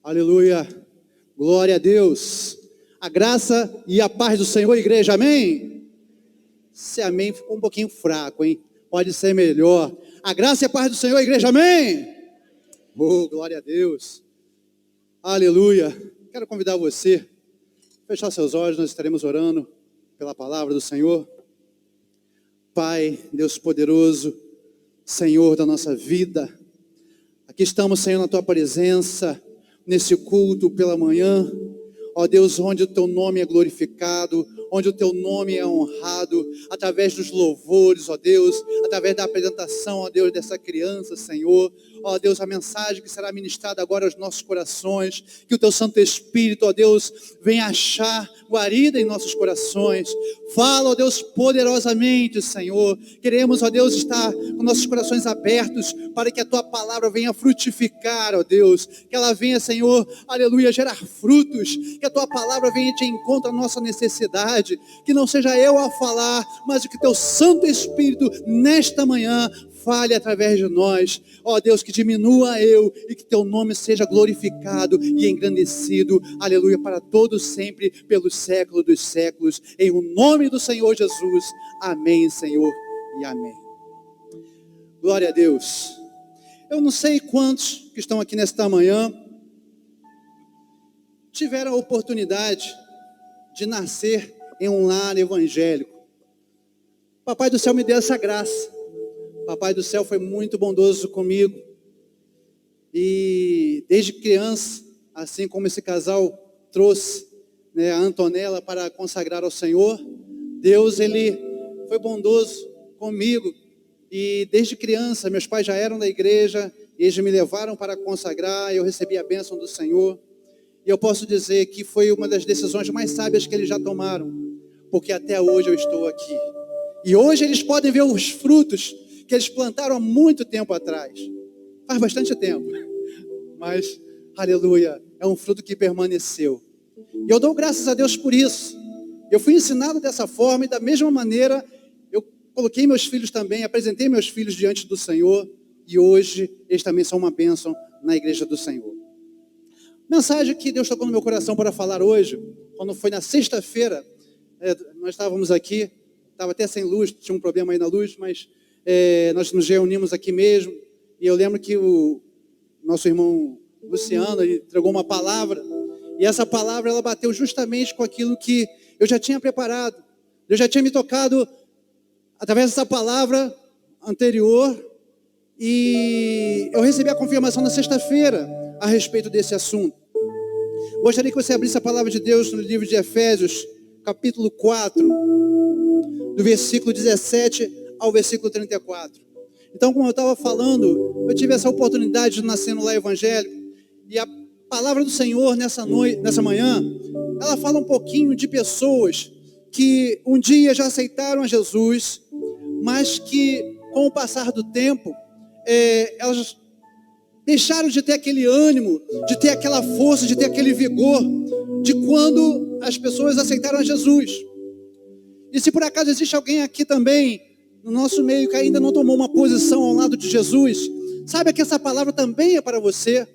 Aleluia, glória a Deus. A graça e a paz do Senhor, igreja, amém? Se amém ficou um pouquinho fraco, hein? Pode ser melhor. A graça e a paz do Senhor, igreja, amém? Oh, glória a Deus. Aleluia. Quero convidar você a fechar seus olhos, nós estaremos orando pela palavra do Senhor. Pai, Deus poderoso, Senhor da nossa vida, aqui estamos, Senhor, na Tua presença, nesse culto pela manhã, ó Deus, onde o Teu nome é glorificado, onde o Teu nome é honrado, através dos louvores, ó Deus, através da apresentação, ó Deus, dessa criança, Senhor, ó Deus, a mensagem que será ministrada agora aos nossos corações, que o Teu Santo Espírito, ó Deus, venha achar guarida em nossos corações. Fala, ó Deus, poderosamente, Senhor. Queremos, ó Deus, estar com nossos corações abertos para que a Tua palavra venha frutificar, ó Deus. Que ela venha, Senhor, aleluia, gerar frutos. Que a Tua palavra venha de encontro à nossa necessidade. Que não seja eu a falar, mas que Teu Santo Espírito, nesta manhã, fale através de nós, ó Deus, que diminua eu e que Teu nome seja glorificado e engrandecido, aleluia, para todos sempre, pelos séculos dos séculos, em o nome do Senhor Jesus, amém, Senhor, e amém. Glória a Deus. Eu não sei quantos que estão aqui nesta manhã tiveram a oportunidade de nascer em um lar evangélico. Papai do céu me deu essa graça. Papai do céu foi muito bondoso comigo, e desde criança, assim como esse casal trouxe, né, a Antonella para consagrar ao Senhor, Deus, Ele foi bondoso comigo, e desde criança, meus pais já eram da igreja, e eles me levaram para consagrar, eu recebi a bênção do Senhor, e eu posso dizer que foi uma das decisões mais sábias que eles já tomaram, porque até hoje eu estou aqui, e hoje eles podem ver os frutos que eles plantaram há muito tempo atrás, faz bastante tempo, mas, aleluia, é um fruto que permaneceu, e eu dou graças a Deus por isso. Eu fui ensinado dessa forma, e da mesma maneira, eu coloquei meus filhos também, apresentei meus filhos diante do Senhor, e hoje eles também são uma bênção na igreja do Senhor. Mensagem que Deus tocou no meu coração para falar hoje, quando foi na sexta-feira, nós estávamos aqui, estava até sem luz, tinha um problema aí na luz, mas nós nos reunimos aqui mesmo, e eu lembro que o nosso irmão Luciano, ele entregou uma palavra, e essa palavra ela bateu justamente com aquilo que eu já tinha preparado. Eu já tinha me tocado através dessa palavra anterior, e eu recebi a confirmação na sexta-feira a respeito desse assunto. Gostaria que você abrisse a palavra de Deus no livro de Efésios, capítulo 4, do versículo 17 ao versículo 34. Então, como eu estava falando, eu tive essa oportunidade de nascer no lar evangélico, e a palavra do Senhor nessa manhã, ela fala um pouquinho de pessoas que um dia já aceitaram a Jesus, mas que com o passar do tempo, elas deixaram de ter aquele ânimo, de ter aquela força, de ter aquele vigor, de quando as pessoas aceitaram a Jesus. E se por acaso existe alguém aqui também, no nosso meio, que ainda não tomou uma posição ao lado de Jesus, saiba que essa palavra também é para você,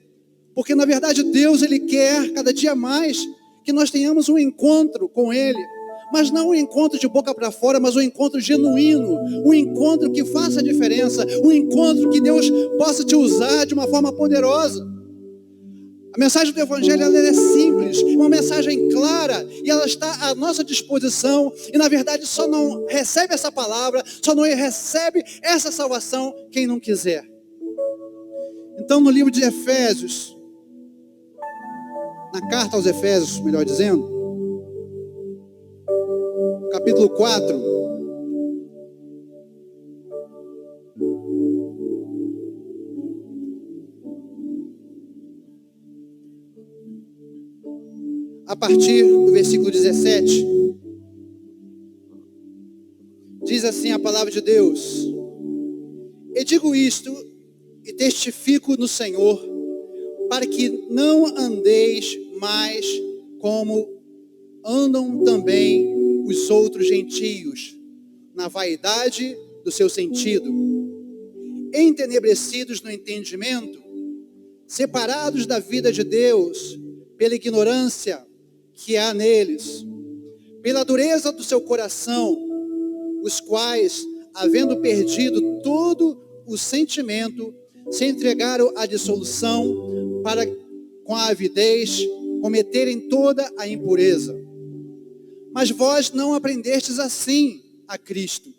porque na verdade Deus, Ele quer cada dia mais que nós tenhamos um encontro com Ele, mas não um encontro de boca para fora, mas um encontro genuíno, um encontro que faça a diferença, um encontro que Deus possa te usar de uma forma poderosa. A mensagem do Evangelho ela é simples, uma mensagem clara, e ela está à nossa disposição, e na verdade só não recebe essa palavra, só não recebe essa salvação quem não quiser. Então, no livro de Efésios, na carta aos Efésios, melhor dizendo, capítulo 4, a partir do versículo 17, diz assim a palavra de Deus: E digo isto, e testifico no Senhor, para que não andeis mais como andam também os outros gentios, na vaidade do seu sentido, entenebrecidos no entendimento, separados da vida de Deus, pela ignorância que há neles, pela dureza do seu coração, os quais, havendo perdido todo o sentimento, se entregaram à dissolução para, com a avidez, cometerem toda a impureza. Mas vós não aprendestes assim a Cristo,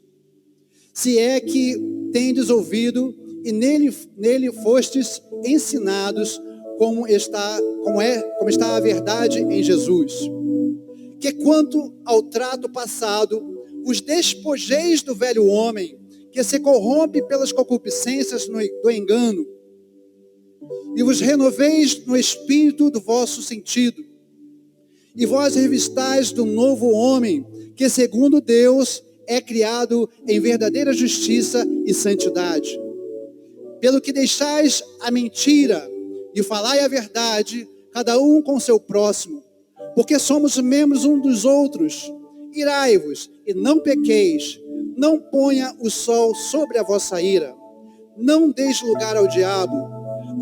se é que tendes ouvido e nele fostes ensinados, como está a verdade em Jesus. Que quanto ao trato passado, vos despojeis do velho homem, que se corrompe pelas concupiscências do engano, e vos renoveis no espírito do vosso sentido, e vós revistais do novo homem, que segundo Deus é criado em verdadeira justiça e santidade. Pelo que deixais a mentira e falai a verdade, cada um com seu próximo, porque somos membros uns dos outros. Irai-vos e não pequeis, não ponha o sol sobre a vossa ira, não deis lugar ao diabo.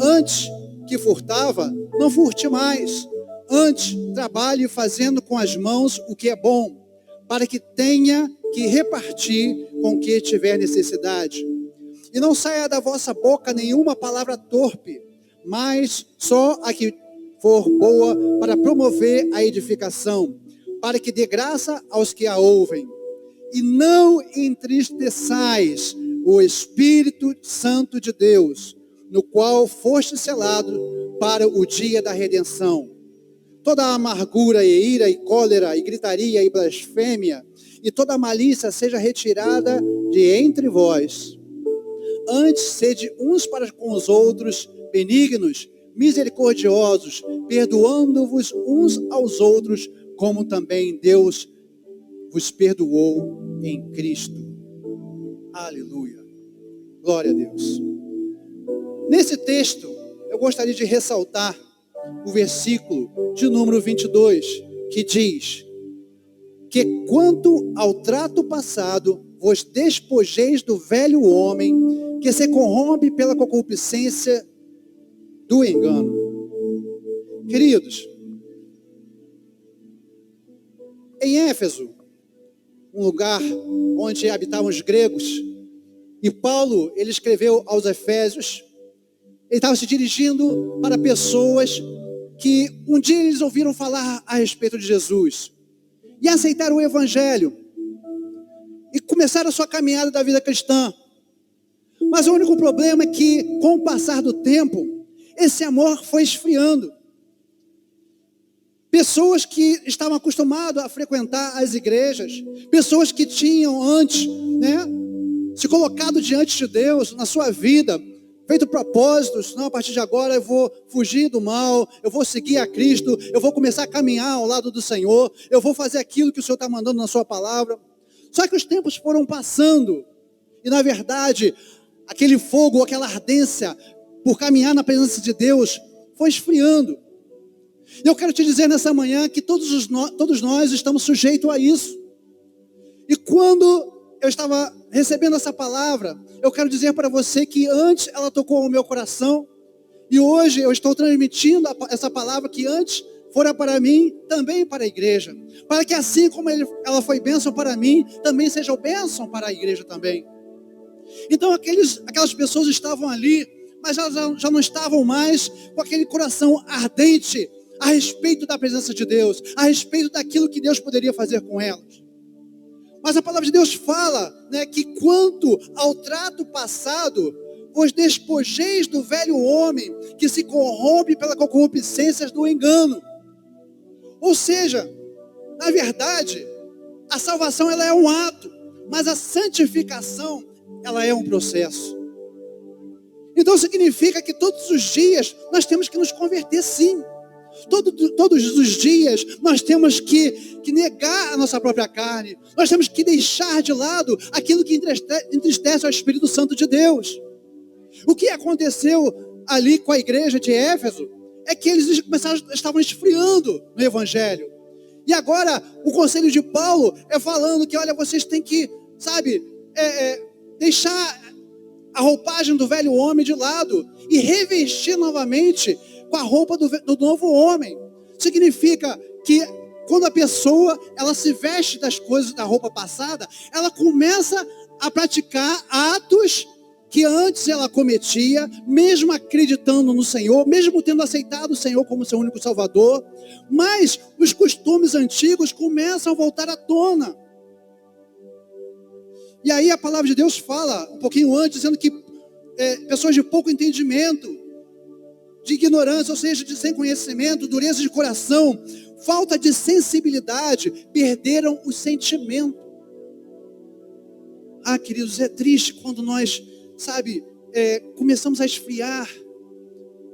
Antes que furtava, não furte mais, antes trabalhe fazendo com as mãos o que é bom, para que tenha que repartir com o que tiver necessidade. E não saia da vossa boca nenhuma palavra torpe, mas só a que for boa para promover a edificação, para que dê graça aos que a ouvem. E não entristeçais o Espírito Santo de Deus, no qual foste selado para o dia da redenção. Toda a amargura e ira e cólera e gritaria e blasfêmia e toda a malícia seja retirada de entre vós. Antes sede uns para com os outros benignos, misericordiosos, perdoando-vos uns aos outros, como também Deus vos perdoou em Cristo. Aleluia. Glória a Deus. Nesse texto, eu gostaria de ressaltar o versículo de número 22, que diz: que quanto ao trato passado, vos despojeis do velho homem, que se corrompe pela concupiscência do engano. Queridos, em Éfeso, um lugar onde habitavam os gregos, e Paulo, ele escreveu aos Efésios, ele estava se dirigindo para pessoas que um dia eles ouviram falar a respeito de Jesus, e aceitaram o Evangelho, e começaram a sua caminhada da vida cristã. Mas o único problema é que, com o passar do tempo, esse amor foi esfriando. Pessoas que estavam acostumadas a frequentar as igrejas, pessoas que tinham antes, se colocado diante de Deus na sua vida, feito propósitos, não, a partir de agora eu vou fugir do mal, eu vou seguir a Cristo, eu vou começar a caminhar ao lado do Senhor, eu vou fazer aquilo que o Senhor está mandando na sua palavra. Só que os tempos foram passando, e na verdade, aquele fogo, aquela ardência por caminhar na presença de Deus foi esfriando. E eu quero te dizer nessa manhã que todos nós estamos sujeitos a isso. E quando eu estava recebendo essa palavra, eu quero dizer para você que antes ela tocou o meu coração, e hoje eu estou transmitindo essa palavra que antes fora para mim, também para a igreja, para que assim como ela foi bênção para mim, também seja bênção para a igreja também. Então aquelas pessoas estavam ali, mas elas já não estavam mais com aquele coração ardente a respeito da presença de Deus, a respeito daquilo que Deus poderia fazer com elas. Mas a palavra de Deus fala, que quanto ao trato passado, vos despojeis do velho homem, que se corrompe pela concupiscência do engano. Ou seja, na verdade, a salvação ela é um ato, mas a santificação ela é um processo. Então significa que todos os dias nós temos que nos converter, sim. Todos os dias nós temos que negar a nossa própria carne. Nós temos que deixar de lado aquilo que entristece ao Espírito Santo de Deus. O que aconteceu ali com a igreja de Éfeso é que eles estavam esfriando no Evangelho. E agora o conselho de Paulo é falando que, olha, vocês têm que, deixar a roupagem do velho homem de lado e revestir novamente com a roupa do novo homem. Significa que quando a pessoa ela se veste das coisas da roupa passada, ela começa a praticar atos que antes ela cometia, mesmo acreditando no Senhor, mesmo tendo aceitado o Senhor como seu único Salvador, mas os costumes antigos começam a voltar à tona. E aí a palavra de Deus fala, um pouquinho antes, dizendo que pessoas de pouco entendimento, de ignorância, ou seja, de sem conhecimento, dureza de coração, falta de sensibilidade, perderam o sentimento. Ah, queridos, é triste quando nós, começamos a esfriar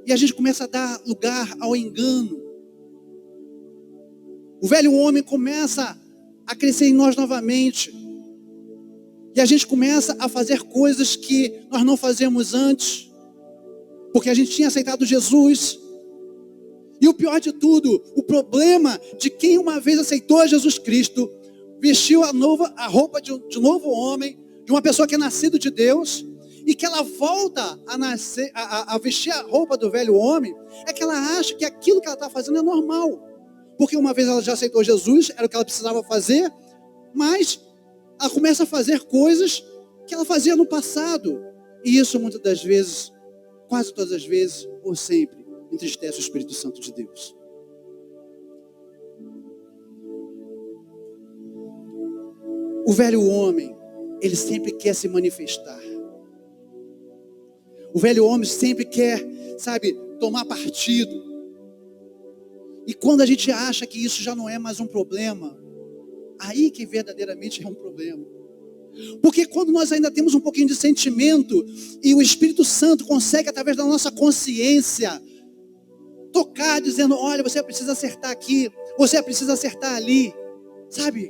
e a gente começa a dar lugar ao engano. O velho homem começa a crescer em nós novamente. E a gente começa a fazer coisas que nós não fazíamos antes, porque a gente tinha aceitado Jesus. E o pior de tudo, o problema de quem uma vez aceitou Jesus Cristo, vestiu a roupa de novo homem, de uma pessoa que é nascido de Deus, e que ela volta a vestir a roupa do velho homem, é que ela acha que aquilo que ela está fazendo é normal. Porque uma vez ela já aceitou Jesus, era o que ela precisava fazer, mas ela começa a fazer coisas que ela fazia no passado. E isso muitas das vezes, quase todas as vezes, ou sempre, entristece o Espírito Santo de Deus. O velho homem, ele sempre quer se manifestar. O velho homem sempre quer, tomar partido. E quando a gente acha que isso já não é mais um problema, aí que verdadeiramente é um problema. Porque quando nós ainda temos um pouquinho de sentimento e o Espírito Santo consegue, através da nossa consciência, tocar dizendo, olha, você precisa acertar aqui, você precisa acertar ali,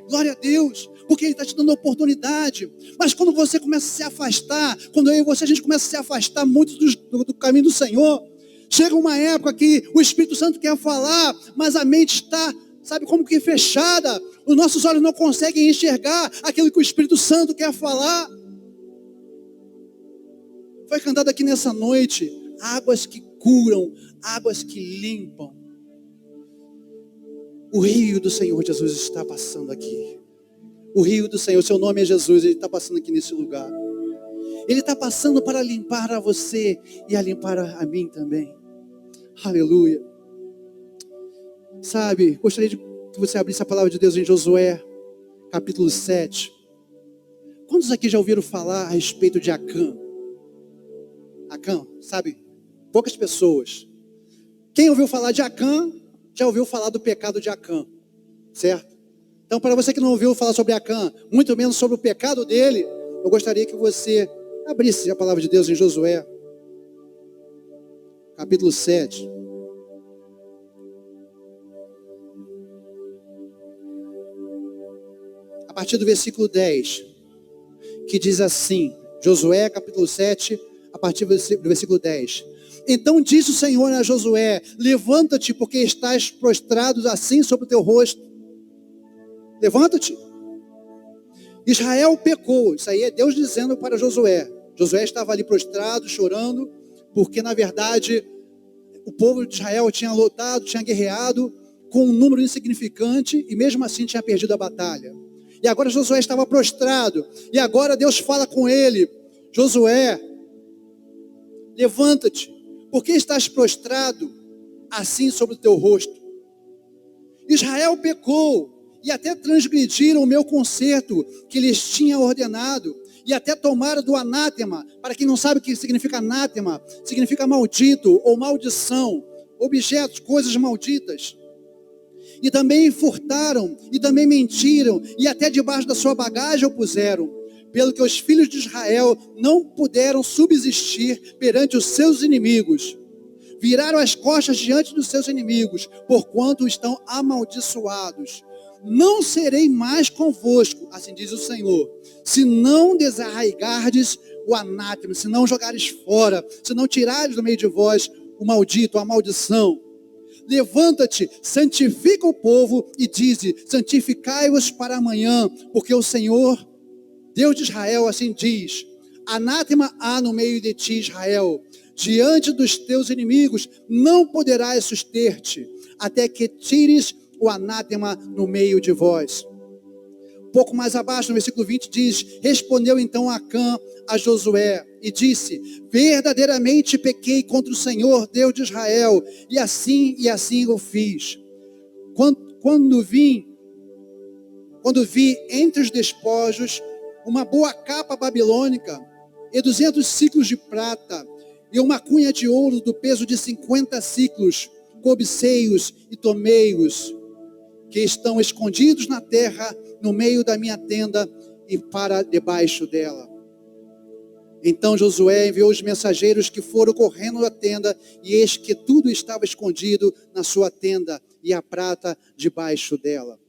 glória a Deus, porque Ele está te dando a oportunidade. Mas quando você começa a se afastar, quando eu e você, a gente começa a se afastar muito do caminho do Senhor, chega uma época que o Espírito Santo quer falar, mas a mente está, como que fechada. Os nossos olhos não conseguem enxergar aquilo que o Espírito Santo quer falar. Foi cantado aqui nessa noite, águas que curam, águas que limpam. O rio do Senhor Jesus está passando aqui. O rio do Senhor, seu nome é Jesus, Ele está passando aqui nesse lugar. Ele está passando para limpar a você e a limpar a mim também. Aleluia. Gostaria de que você abrisse a palavra de Deus em Josué, capítulo 7. Quantos aqui já ouviram falar a respeito de Acã? Acã, poucas pessoas. Quem ouviu falar de Acã, já ouviu falar do pecado de Acã, certo? Então, para você que não ouviu falar sobre Acã, muito menos sobre o pecado dele, eu gostaria que você abrisse a palavra de Deus em Josué, capítulo 7. A partir do versículo 10, que diz assim, Josué capítulo 7, a partir do versículo 10. Então disse o Senhor a Josué, levanta-te, porque estás prostrado assim sobre o teu rosto. Levanta-te. Israel pecou, isso aí é Deus dizendo para Josué. Josué estava ali prostrado, chorando, porque na verdade o povo de Israel tinha lutado, tinha guerreado com um número insignificante e mesmo assim tinha perdido a batalha. E agora Josué estava prostrado. E agora Deus fala com ele, Josué, levanta-te, porque estás prostrado assim sobre o teu rosto. Israel pecou e até transgrediram o meu concerto que lhes tinha ordenado. E até tomaram do anátema. Para quem não sabe o que significa anátema, significa maldito ou maldição, objetos, coisas malditas. E também furtaram, e também mentiram, e até debaixo da sua bagagem o puseram, pelo que os filhos de Israel não puderam subsistir perante os seus inimigos. Viraram as costas diante dos seus inimigos, porquanto estão amaldiçoados. Não serei mais convosco, assim diz o Senhor, se não desarraigardes o anátema, se não jogares fora, se não tirares do meio de vós o maldito, a maldição. Levanta-te, santifica o povo e dize, santificai-os para amanhã, porque o Senhor, Deus de Israel, assim diz, anátema há no meio de ti, Israel. Diante dos teus inimigos não poderás suster-te, até que tires o anátema no meio de vós. Um pouco mais abaixo, no versículo 20, diz: respondeu então Acã a Josué e disse: verdadeiramente pequei contra o Senhor, Deus de Israel, e assim eu fiz. Quando vi entre os despojos uma boa capa babilônica e 200 ciclos de prata e uma cunha de ouro do peso de 50 ciclos, cobiceios e tomeios, que estão escondidos na terra, no meio da minha tenda e para debaixo dela. Então Josué enviou os mensageiros que foram correndo à tenda, e eis que tudo estava escondido na sua tenda, e a prata debaixo dela.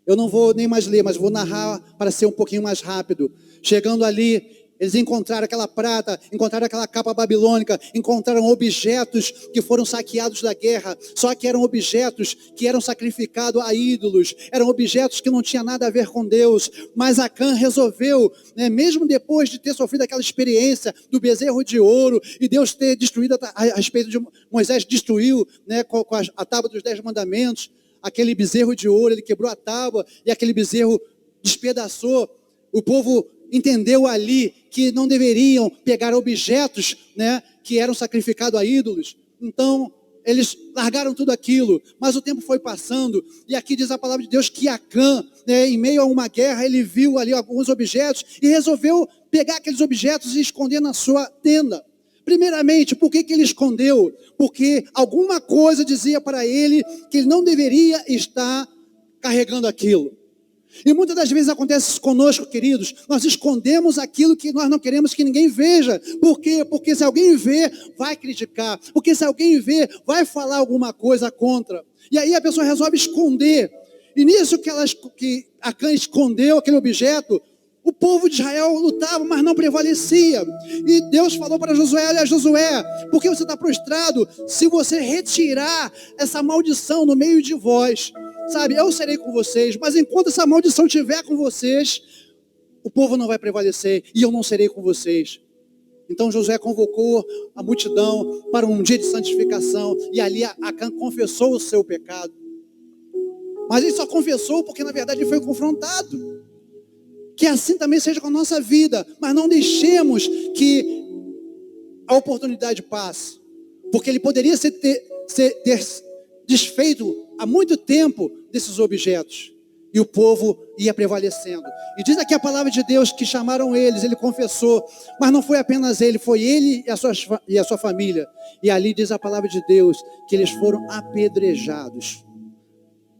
Eu não vou nem mais ler, mas vou narrar para ser um pouquinho mais rápido. Chegando ali, eles encontraram aquela prata, encontraram aquela capa babilônica, encontraram objetos que foram saqueados da guerra, só que eram objetos que eram sacrificados a ídolos, eram objetos que não tinham nada a ver com Deus. Mas Acã resolveu, mesmo depois de ter sofrido aquela experiência do bezerro de ouro, e Deus ter destruído, a respeito de Moisés destruiu, com a tábua dos 10 mandamentos, aquele bezerro de ouro, ele quebrou a tábua, e aquele bezerro despedaçou. O povo entendeu ali que não deveriam pegar objetos, que eram sacrificados a ídolos. Então eles largaram tudo aquilo, mas o tempo foi passando, e aqui diz a palavra de Deus que Acã, em meio a uma guerra, ele viu ali alguns objetos, e resolveu pegar aqueles objetos e esconder na sua tenda. Primeiramente, por que ele escondeu? Porque alguma coisa dizia para ele que ele não deveria estar carregando aquilo. E muitas das vezes acontece isso conosco, queridos. Nós escondemos aquilo que nós não queremos que ninguém veja. Por quê? Porque se alguém ver, vai criticar. Porque se alguém ver, vai falar alguma coisa contra. E aí a pessoa resolve esconder. E nisso que Acã escondeu aquele objeto, o povo de Israel lutava, mas não prevalecia. E Deus falou para Josué: olha, Josué, por que você está prostrado? Se você retirar essa maldição no meio de vós, sabe, eu serei com vocês, mas enquanto essa maldição estiver com vocês, o povo não vai prevalecer, e eu não serei com vocês. Então Josué convocou a multidão para um dia de santificação, e ali Acã confessou o seu pecado. Mas ele só confessou porque na verdade ele foi confrontado. Que assim também seja com a nossa vida, mas não deixemos que a oportunidade passe, porque ele poderia ter desfeito há muito tempo desses objetos, e o povo ia prevalecendo. E diz aqui a palavra de Deus que chamaram eles, ele confessou, mas não foi apenas ele, foi ele e a sua família. E ali diz a palavra de Deus que eles foram apedrejados.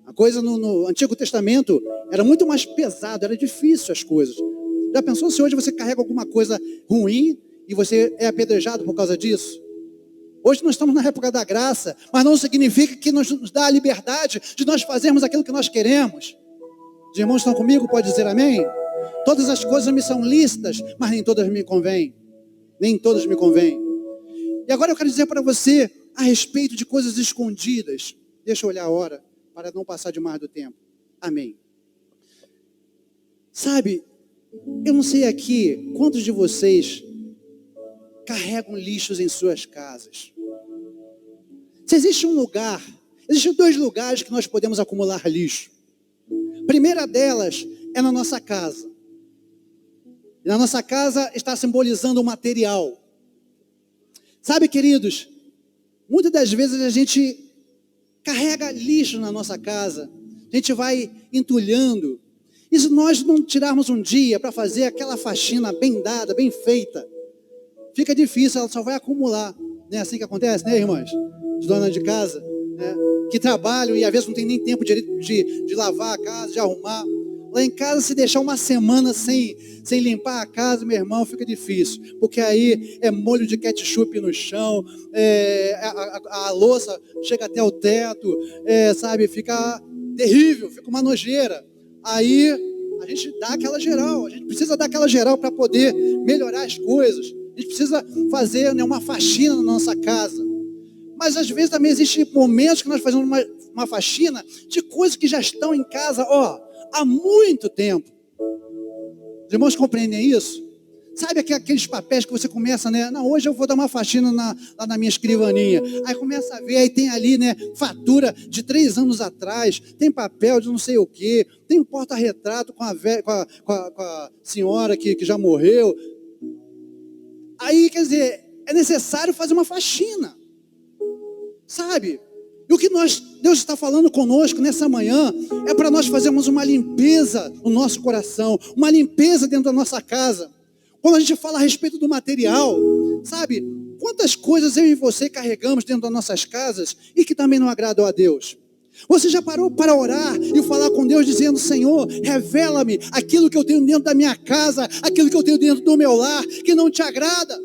A coisa no Antigo Testamento era muito mais pesado, era difícil as coisas. Já pensou se hoje você carrega alguma coisa ruim e você é apedrejado por causa disso? Hoje nós estamos na época da graça, mas não significa que nos dá a liberdade de nós fazermos aquilo que nós queremos. Os irmãos estão comigo? Pode dizer amém? Todas as coisas me são lícitas, mas nem todas me convêm. Nem todas me convêm. E agora eu quero dizer para você a respeito de coisas escondidas. Deixa eu olhar a hora, para não passar demais do tempo. Amém. Sabe, eu não sei aqui quantos de vocês carregam lixos em suas casas. Se existe um lugar, existem 2 lugares que nós podemos acumular lixo. A primeira delas é na nossa casa. Na nossa casa está simbolizando o material. Sabe, queridos, muitas das vezes a gente carrega lixo na nossa casa, a gente vai entulhando, e se nós não tirarmos um dia para fazer aquela faxina bem dada, bem feita, fica difícil, ela só vai acumular. Não é assim que acontece, né, irmãs? As donas de casa, que trabalham e às vezes não tem nem tempo de lavar a casa, de arrumar. Lá em casa, se deixar uma semana sem limpar a casa, meu irmão, fica difícil. Porque aí é molho de ketchup no chão, a louça chega até o teto, sabe, fica terrível, fica uma nojeira. Aí a gente dá aquela geral, a gente precisa dar aquela geral para poder melhorar as coisas. A gente precisa fazer uma faxina na nossa casa. Mas às vezes também existem momentos que nós fazemos uma faxina de coisas que já estão em casa, há muito tempo. Os irmãos compreendem isso? Sabe aqueles papéis que você começa, né? Não, hoje eu vou dar uma faxina lá na minha escrivaninha. Aí começa a ver, aí tem ali, né? Fatura de 3 anos atrás, tem papel de não sei o quê, tem um porta-retrato com a senhora que já morreu. Aí, quer dizer, é necessário fazer uma faxina, sabe? E o que Deus está falando conosco nessa manhã é para nós fazermos uma limpeza no nosso coração, uma limpeza dentro da nossa casa. Quando a gente fala a respeito do material, sabe? Quantas coisas eu e você carregamos dentro das nossas casas e que também não agradam a Deus? Você já parou para orar e falar com Deus dizendo: Senhor, revela-me aquilo que eu tenho dentro da minha casa, aquilo que eu tenho dentro do meu lar, que não te agrada?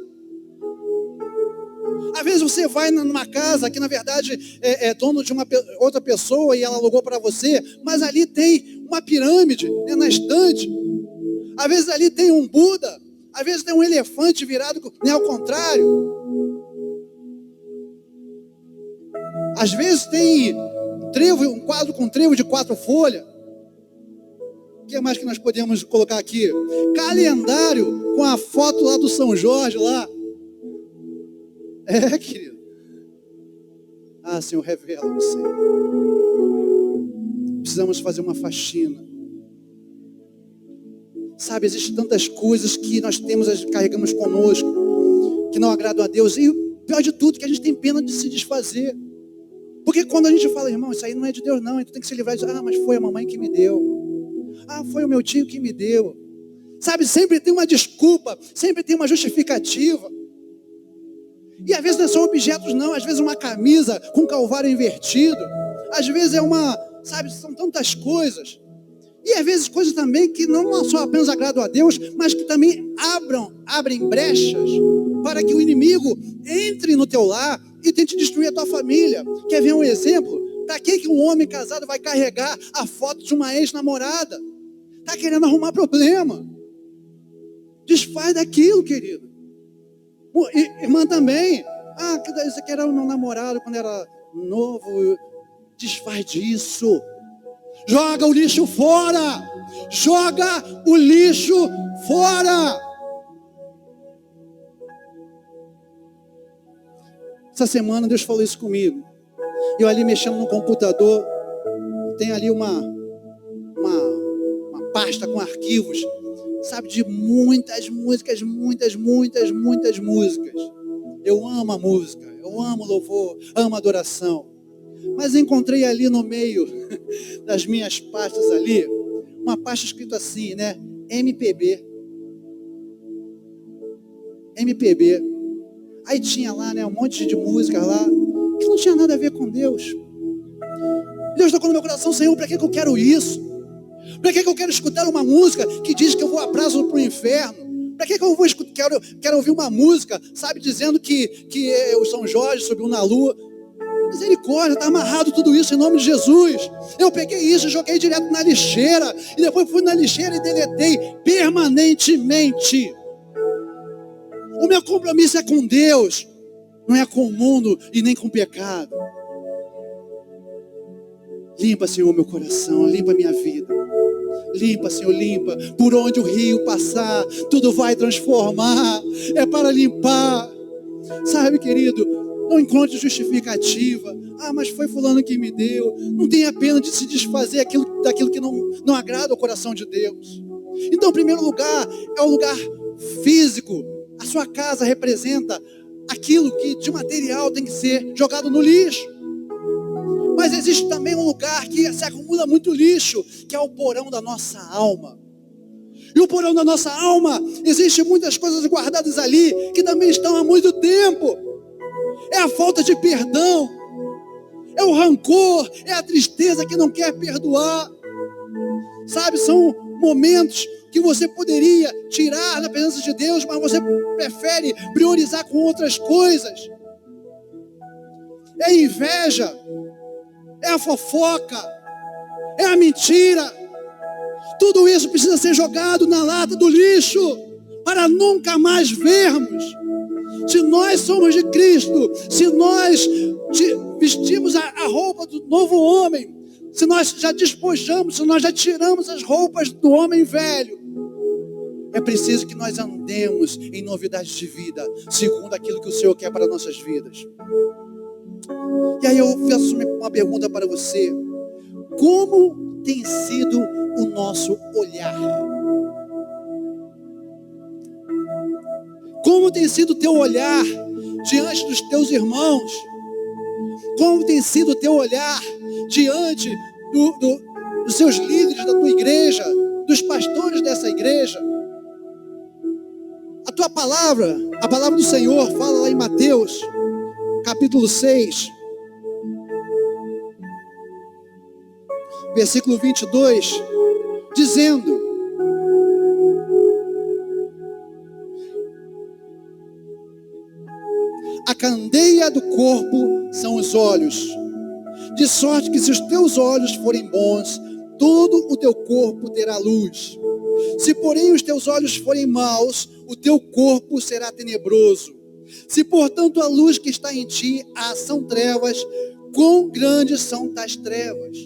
Às vezes você vai numa casa que na verdade é dono de uma outra pessoa e ela alugou para você, mas ali tem uma pirâmide, né, na estante. Às vezes ali tem um Buda, às vezes tem um elefante virado, né, ao contrário. Às vezes tem um quadro com trevo de 4 folhas. O que mais que nós podemos colocar aqui? Calendário com a foto lá do São Jorge lá. Querido. Ah, Senhor, revela-me, Senhor. Precisamos fazer uma faxina. Sabe, existem tantas coisas que nós carregamos conosco, que não agradam a Deus. E o pior de tudo, que a gente tem pena de se desfazer. Porque quando a gente fala: irmão, isso aí não é de Deus não, tu tem que se livrar disso. Ah, mas foi a mamãe que me deu. Ah, foi o meu tio que me deu. Sabe, sempre tem uma desculpa, sempre tem uma justificativa. E às vezes não são objetos não, às vezes uma camisa com calvário invertido, às vezes sabe, são tantas coisas. E às vezes coisas também que não só apenas agradam a Deus, mas que também abrem brechas para que o inimigo entre no teu lar e tente destruir a tua família. Quer ver um exemplo? Para que um homem casado vai carregar a foto de uma ex-namorada? Está querendo arrumar problema. Desfaz daquilo, querido. Irmã também. Ah, isso aqui era o meu namorado quando era novo. Desfaz disso. Joga o lixo fora. Joga o lixo fora. Essa semana Deus falou isso comigo. Eu ali mexendo no computador, tem ali uma pasta com arquivos, sabe, de muitas músicas. Eu amo a música, eu amo louvor, amo adoração. Mas encontrei ali no meio das minhas pastas ali, uma pasta escrito assim, né? MPB. Aí tinha lá, né, um monte de música lá, que não tinha nada a ver com Deus. Deus tocou no meu coração: Senhor, para que eu quero isso? Para que eu quero escutar uma música que diz que eu vou a prazo para o inferno? Para que eu vou quero ouvir uma música, sabe, dizendo que o São Jorge subiu na lua? Misericórdia, está amarrado tudo isso em nome de Jesus. Eu peguei isso e joguei direto na lixeira, e depois fui na lixeira e deletei permanentemente. O meu compromisso é com Deus, não é com o mundo e nem com o pecado. Limpa, Senhor, meu coração, limpa minha vida. Limpa, Senhor, limpa. Por onde o rio passar, tudo vai transformar. É para limpar. Sabe, querido, não encontre justificativa. Ah, mas foi fulano que me deu. Não tenha pena de se desfazer daquilo que não agrada ao coração de Deus. Então, em primeiro lugar, é o lugar físico. A sua casa representa aquilo que de material tem que ser jogado no lixo. Mas existe também um lugar que se acumula muito lixo, que é o porão da nossa alma. E o porão da nossa alma, existem muitas coisas guardadas ali, que também estão há muito tempo. É a falta de perdão, é o rancor, é a tristeza que não quer perdoar. Sabe, são momentos que você poderia tirar da presença de Deus, mas você prefere priorizar com outras coisas. É a inveja, é a fofoca, é a mentira. Tudo isso precisa ser jogado na lata do lixo, para nunca mais vermos. Se nós somos de Cristo, se nós vestimos a roupa do novo homem, se nós já despojamos, se nós já tiramos as roupas do homem velho, É preciso que nós andemos em novidades de vida, segundo aquilo que o Senhor quer para nossas vidas. E aí eu faço uma pergunta para você: como tem sido o nosso olhar? Como tem sido o teu olhar diante dos teus irmãos? Como tem sido o teu olhar diante dos seus líderes da tua igreja, dos pastores dessa igreja? A tua palavra, a palavra do Senhor fala lá em Mateus, capítulo 6, versículo 22, dizendo: a candeia do corpo são os olhos, de sorte que se os teus olhos forem bons, todo o teu corpo terá luz. Se porém os teus olhos forem maus, o teu corpo será tenebroso. Se portanto a luz que está em ti são trevas, quão grandes são tais trevas?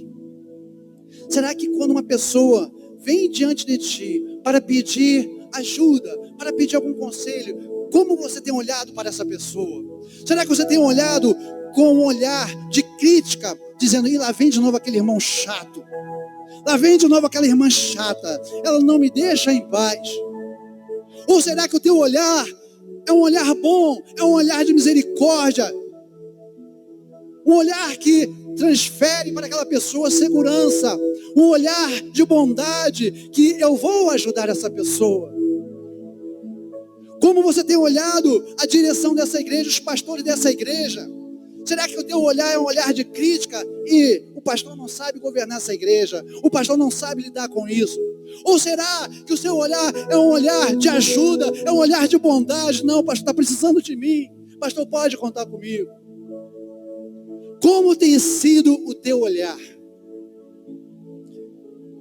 Será que quando uma pessoa vem diante de ti para pedir ajuda, para pedir algum conselho, como você tem olhado para essa pessoa? Será que você tem olhado com um olhar de crítica, dizendo: lá vem de novo aquele irmão chato, lá vem de novo aquela irmã chata, ela não me deixa em paz? Ou será que o teu olhar é um olhar bom, é um olhar de misericórdia, um olhar que transfere para aquela pessoa segurança, um olhar de bondade, que eu vou ajudar essa pessoa? Como você tem olhado a direção dessa igreja, os pastores dessa igreja? Será que o teu olhar é um olhar de crítica e o pastor não sabe governar essa igreja, o pastor não sabe lidar com isso? Ou será que o seu olhar é um olhar de ajuda, é um olhar de bondade? Não, pastor, está precisando de mim, pastor, pode contar comigo. Como tem sido o teu olhar?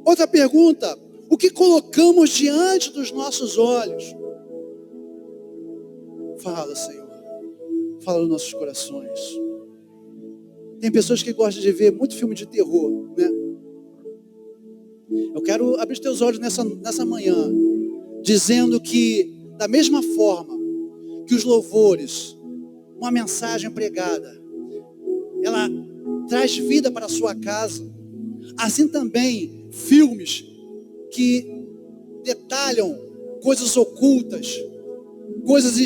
Outra pergunta: o que colocamos diante dos nossos olhos? Fala, Senhor, fala nos nossos corações. Tem pessoas que gostam de ver muito filme de terror, né? Eu quero abrir os teus olhos nessa manhã, dizendo que, da mesma forma que os louvores, uma mensagem pregada, ela traz vida para a sua casa, assim também filmes que detalham coisas ocultas, coisas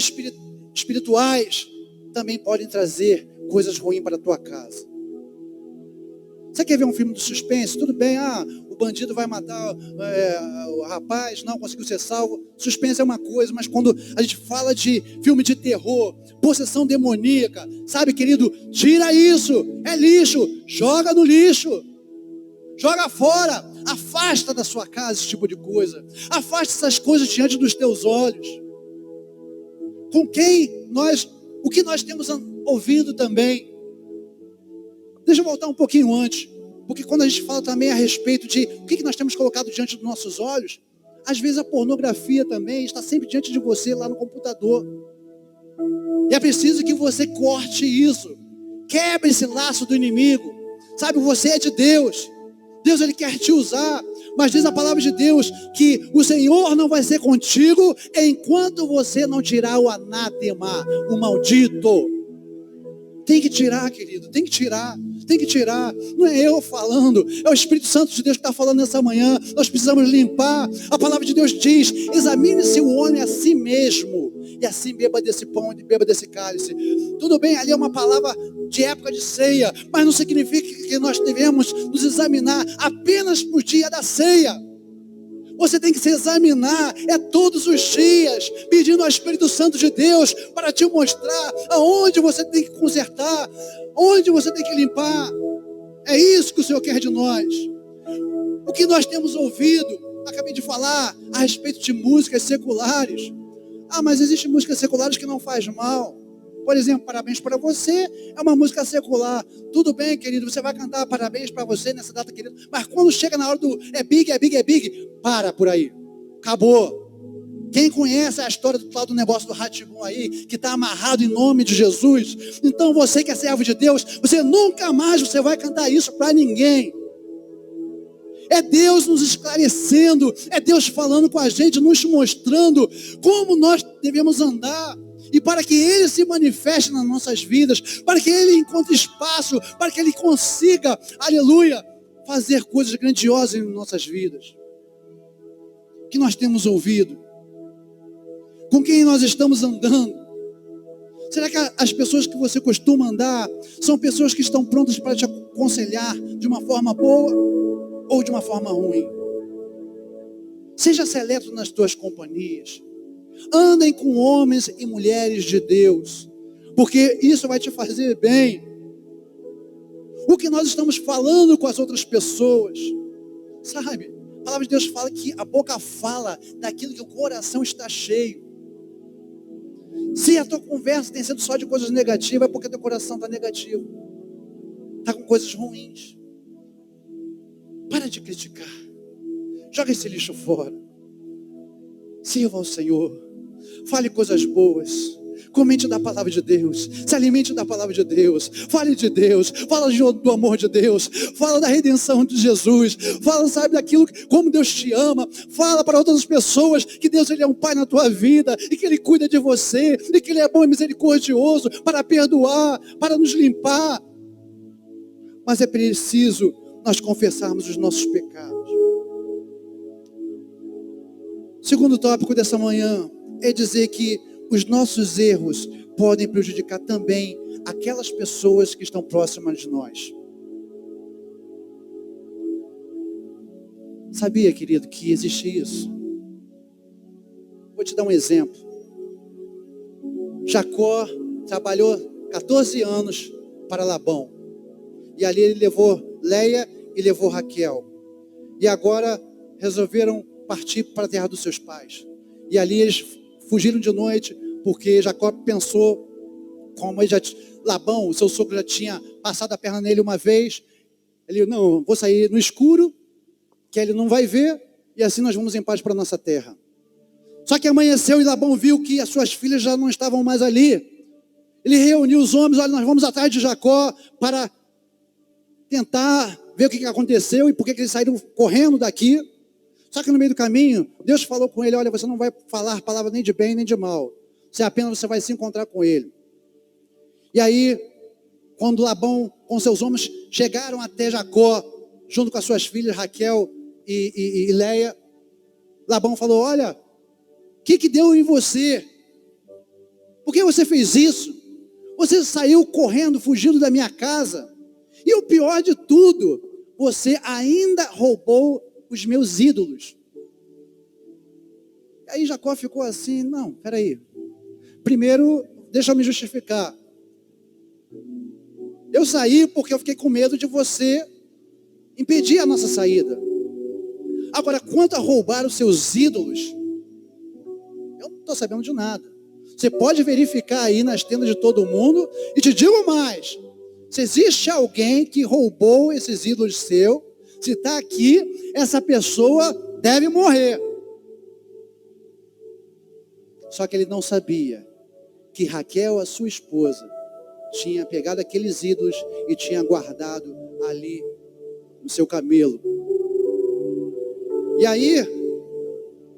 espirituais, também podem trazer coisas ruins para a tua casa. Você quer ver um filme de suspense? Tudo bem, o bandido vai matar o rapaz, não conseguiu ser salvo. Suspense é uma coisa, mas quando a gente fala de filme de terror, possessão demoníaca, sabe, querido, tira isso, é lixo, joga no lixo, joga fora, afasta da sua casa esse tipo de coisa, afasta essas coisas diante dos teus olhos. O que nós temos ouvido também. Deixa eu voltar um pouquinho antes, porque quando a gente fala também a respeito de o que nós temos colocado diante dos nossos olhos, às vezes a pornografia também está sempre diante de você lá no computador. E é preciso que você corte isso, quebre esse laço do inimigo. Sabe, você é de Deus. Deus, Ele quer te usar, mas diz a palavra de Deus que o Senhor não vai ser contigo enquanto você não tirar o anátema, o maldito. Tem que tirar, querido, tem que tirar. Não é eu falando, é o Espírito Santo de Deus que está falando nessa manhã. Nós precisamos limpar. A palavra de Deus diz: examine-se o homem a si mesmo, e assim beba desse pão e beba desse cálice. Tudo bem, ali é uma palavra de época de ceia, mas não significa que nós devemos nos examinar apenas no dia da ceia. Você tem que se examinar todos os dias, pedindo ao Espírito Santo de Deus para te mostrar aonde você tem que consertar, onde você tem que limpar. É isso que o Senhor quer de nós. O que nós temos ouvido, acabei de falar a respeito de músicas seculares. Mas existem músicas seculares que não faz mal. Por exemplo, parabéns para você, é uma música secular. Tudo bem, querido, você vai cantar parabéns para você nessa data, querido. Mas quando chega na hora do é big, para por aí. Acabou. Quem conhece a história do tal do negócio do Rá-Tim-Bum aí, que está amarrado em nome de Jesus, então você que é servo de Deus, você nunca mais vai cantar isso para ninguém. É Deus nos esclarecendo, é Deus falando com a gente, nos mostrando como nós devemos andar. E para que Ele se manifeste nas nossas vidas, para que Ele encontre espaço, para que Ele consiga, aleluia, fazer coisas grandiosas em nossas vidas. Que nós temos ouvido? Com quem nós estamos andando? Será que as pessoas que você costuma andar são pessoas que estão prontas para te aconselhar de uma forma boa ou de uma forma ruim? Seja seleto nas tuas companhias. Andem com homens e mulheres de Deus, porque isso vai te fazer bem. O que nós estamos falando com as outras pessoas, sabe? A palavra de Deus fala que a boca fala daquilo que o coração está cheio. Se a tua conversa tem sido só de coisas negativas, é porque teu coração está negativo, está com coisas ruins. Para de criticar, joga esse lixo fora, sirva ao Senhor, fale coisas boas, comente da palavra de Deus, se alimente da palavra de Deus, fale de Deus, fala do amor de Deus, fala da redenção de Jesus, fala, sabe, daquilo, como Deus te ama, fala para outras pessoas que Deus, Ele é um Pai na tua vida, e que Ele cuida de você, e que Ele é bom e misericordioso, para perdoar, para nos limpar. Mas é preciso nós confessarmos os nossos pecados. Segundo tópico dessa manhã é dizer que os nossos erros podem prejudicar também aquelas pessoas que estão próximas de nós. Sabia, querido, que existe isso? Vou te dar um exemplo. Jacó trabalhou 14 anos para Labão. E ali ele levou Leia e levou Raquel. E agora resolveram partir para a terra dos seus pais. E ali eles fugiram de noite, porque Jacó pensou, como Labão, o seu sogro, já tinha passado a perna nele uma vez. Ele, não, vou sair no escuro, que ele não vai ver, e assim nós vamos em paz para a nossa terra. Só que amanheceu e Labão viu que as suas filhas já não estavam mais ali. Ele reuniu os homens, olha, nós vamos atrás de Jacó para tentar ver o que aconteceu e por que eles saíram correndo daqui. Só que no meio do caminho, Deus falou com ele, olha, você não vai falar palavra nem de bem nem de mal. Você vai se encontrar com ele. E aí, quando Labão com seus homens chegaram até Jacó, junto com as suas filhas Raquel e Leia, Labão falou, olha, o que deu em você? Por que você fez isso? Você saiu correndo, fugindo da minha casa. E o pior de tudo, você ainda roubou os meus ídolos. Aí Jacó ficou assim, não, peraí. Primeiro, deixa eu me justificar. Eu saí porque eu fiquei com medo de você impedir a nossa saída. Agora, quanto a roubar os seus ídolos, eu não estou sabendo de nada. Você pode verificar aí nas tendas de todo mundo, e te digo mais, se existe alguém que roubou esses ídolos seus, se está aqui, essa pessoa deve morrer. Só que ele não sabia que Raquel, a sua esposa, tinha pegado aqueles ídolos e tinha guardado ali no seu camelo. E aí,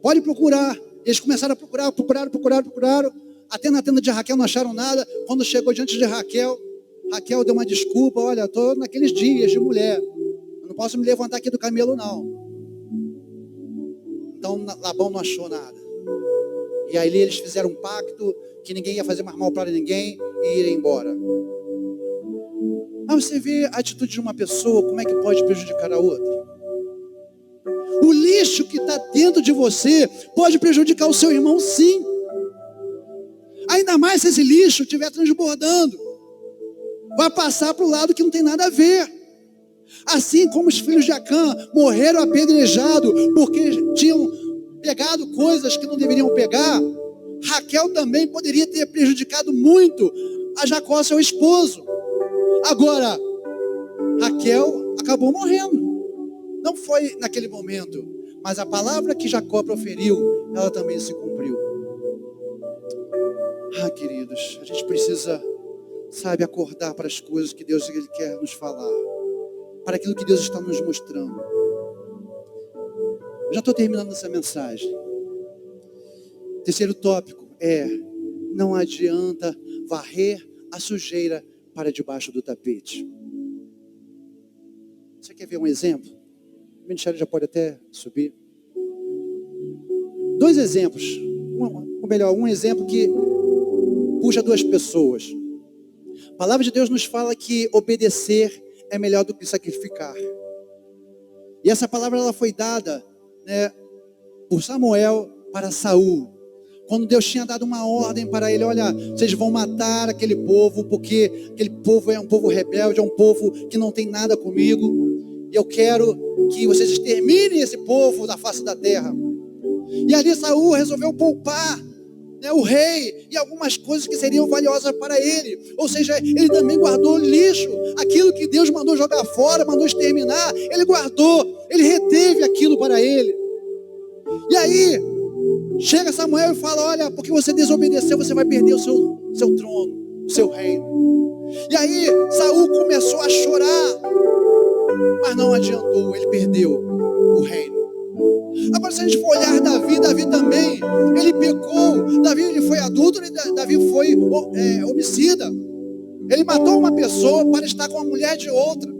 pode procurar. Eles começaram a procuraram. Até na tenda de Raquel não acharam nada. Quando chegou diante de Raquel, Raquel deu uma desculpa. Olha, eu estou naqueles dias de mulher. Eu não posso me levantar aqui do camelo, não. Então, Labão não achou nada. E aí eles fizeram um pacto que ninguém ia fazer mais mal para ninguém e ir embora. Mas você vê a atitude de uma pessoa, como é que pode prejudicar a outra? O lixo que está dentro de você pode prejudicar o seu irmão, sim. Ainda mais se esse lixo estiver transbordando. Vai passar para o lado que não tem nada a ver. Assim como os filhos de Acã morreram apedrejados porque tinham pegado coisas que não deveriam pegar, Raquel também poderia ter prejudicado muito a Jacó, seu esposo. Agora, Raquel acabou morrendo. Não foi naquele momento, mas a palavra que Jacó proferiu, ela também se cumpriu. Queridos, a gente precisa, sabe, acordar para as coisas que Deus Ele quer nos falar, para aquilo que Deus está nos mostrando. Já estou terminando essa mensagem. Terceiro tópico é: não adianta varrer a sujeira para debaixo do tapete. Você quer ver um exemplo? O ministério já pode até subir. Dois exemplos. Ou melhor, um exemplo que puxa duas pessoas. A palavra de Deus nos fala que obedecer é melhor do que sacrificar. E essa palavra ela foi dada, por Samuel para Saul. Quando Deus tinha dado uma ordem para ele: olha, vocês vão matar aquele povo, porque aquele povo é um povo rebelde, é um povo que não tem nada comigo. E eu quero que vocês exterminem esse povo da face da terra. E ali Saul resolveu poupar o rei e algumas coisas que seriam valiosas para ele. Ou seja, ele também guardou lixo. Aquilo que Deus mandou jogar fora, mandou exterminar, ele guardou, ele reteve aquilo para ele. E aí chega Samuel e fala: olha, porque você desobedeceu, você vai perder o seu trono, o seu reino. E aí Saul começou a chorar, mas não adiantou, ele perdeu o reino. Agora, se a gente for olhar Davi também, ele pecou. Davi ele foi adúltero, Davi foi homicida. Ele matou uma pessoa para estar com a mulher de outra.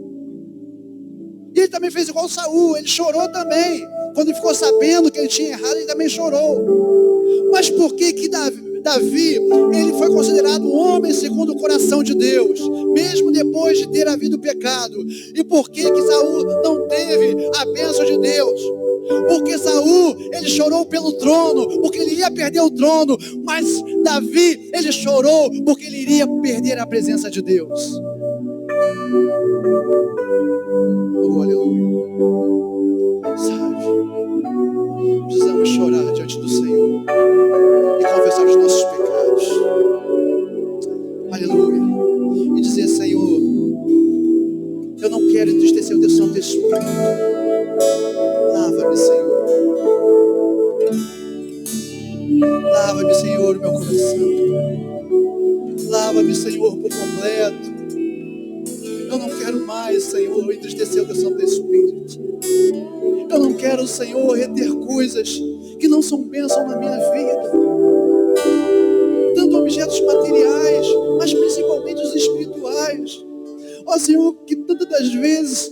E ele também fez igual Saul, ele chorou também. Quando ele ficou sabendo que ele tinha errado, ele também chorou. Mas por que Davi, ele foi considerado um homem segundo o coração de Deus, mesmo depois de ter havido pecado? E por que Saul não teve a bênção de Deus? Porque Saul, ele chorou pelo trono, porque ele ia perder o trono. Mas Davi, ele chorou porque ele iria perder a presença de Deus. Oh, aleluia. Sabe, precisamos chorar diante do Senhor e confessar os nossos pecados. Aleluia. E dizer: Senhor, eu não quero entristecer o teu Santo Espírito. Lava-me, Senhor. Lava-me, Senhor, o meu coração. Lava-me, Senhor, por completo. Eu não quero mais, Senhor, entristecer o teu Santo Espírito. Eu não quero, Senhor, reter coisas que não são bênção na minha vida. Tanto objetos materiais, mas principalmente os espirituais. Ó Senhor, que tantas das vezes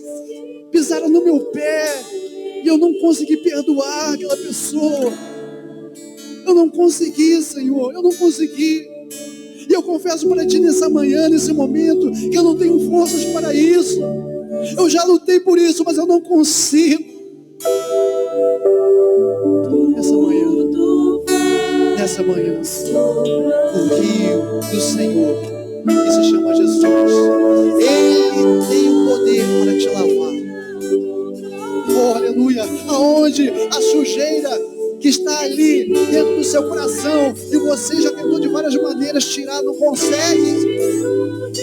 pisaram no meu pé e eu não consegui perdoar aquela pessoa. Eu não consegui, Senhor, eu não consegui. E eu confesso para Ti nessa manhã, nesse momento, que eu não tenho forças para isso. Eu já lutei por isso, mas eu não consigo. Nessa manhã, o rio do Senhor, que se chama Jesus, Ele tem o poder para te lavar. Oh, aleluia! Aonde a sujeira que está ali dentro do seu coração e você já tentou de várias maneiras tirar, não consegue.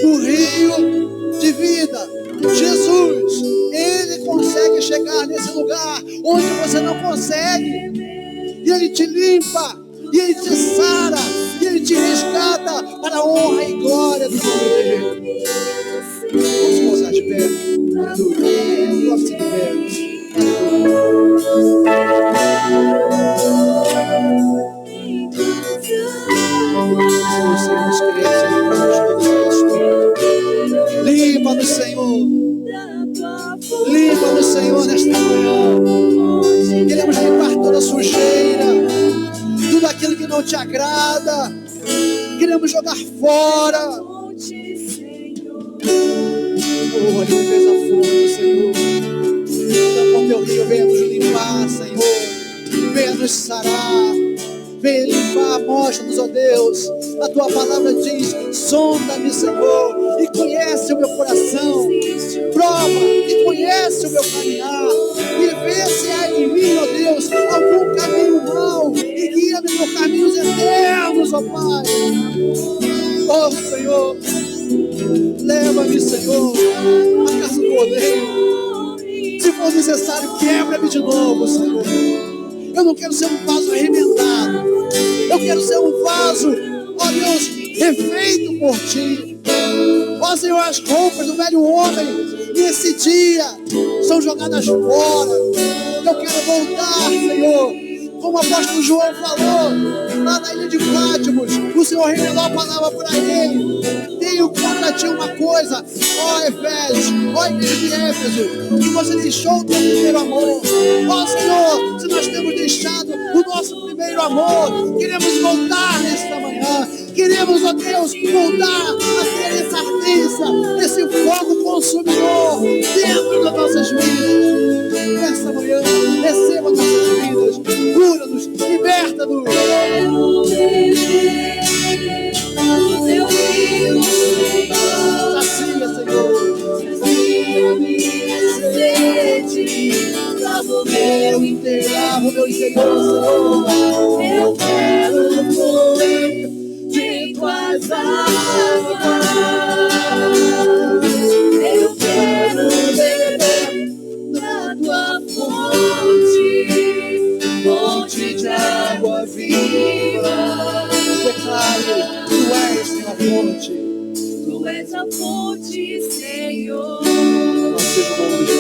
O rio de vida, Jesus, Ele consegue chegar nesse lugar onde você não consegue. E Ele te limpa, e Ele te sara, e Ele te resgata para a honra e glória do nome dEle. Vamos pousar de pé. Aleluia. Coloque-se de pé. Limpa-nos, Senhor. Limpa-nos, Senhor, nesta manhã. Queremos limpar toda sujeira, tudo aquilo que não te agrada. Queremos jogar fora. Oh, Ele fez a fonte, Senhor. Então, com teu rio, venha nos limpar, Senhor. Venha nos sarar. Venha limpar, mostra-nos, ó Deus. A tua palavra diz: sonda-me, Senhor, e conhece o meu coração. Prova e conhece o meu caminhar. E vê se há em mim, ó Deus, algum caminho mau. E guia-me por caminhos eternos, ó Pai. Ó Senhor, leva-me, Senhor, à casa do oleiro. Se for necessário, quebra-me de novo, Senhor. Eu não quero ser um vaso arrebentado. Eu quero ser um vaso, ó Deus, refeito por Ti. Ó Senhor, as roupas do velho homem nesse dia são jogadas fora. eu quero voltar, Senhor. Como o apóstolo João falou, lá na ilha de Patmos, o Senhor revelou a palavra para ele. Tenho contra ti uma coisa, ó Efésios, ó igreja de Éfeso, que você deixou o teu primeiro amor. Ó Senhor, se nós temos deixado o nosso primeiro amor, queremos voltar nesta manhã. Queremos, ó Deus, voltar a ter essa ardência, esse fogo consumidor dentro das nossas vidas. Nessa manhã, receba nossas vidas, cura-nos, liberta-nos. Sacia, Senhor. Sacia minha sede, lava o meu interior, Senhor. Eu quero fluir de tuas águas. Eu quero beber da tua fonte, fonte de água viva. Declare, tu és, Senhor, a fonte. Tu és a fonte, Senhor. Nós seja o nome de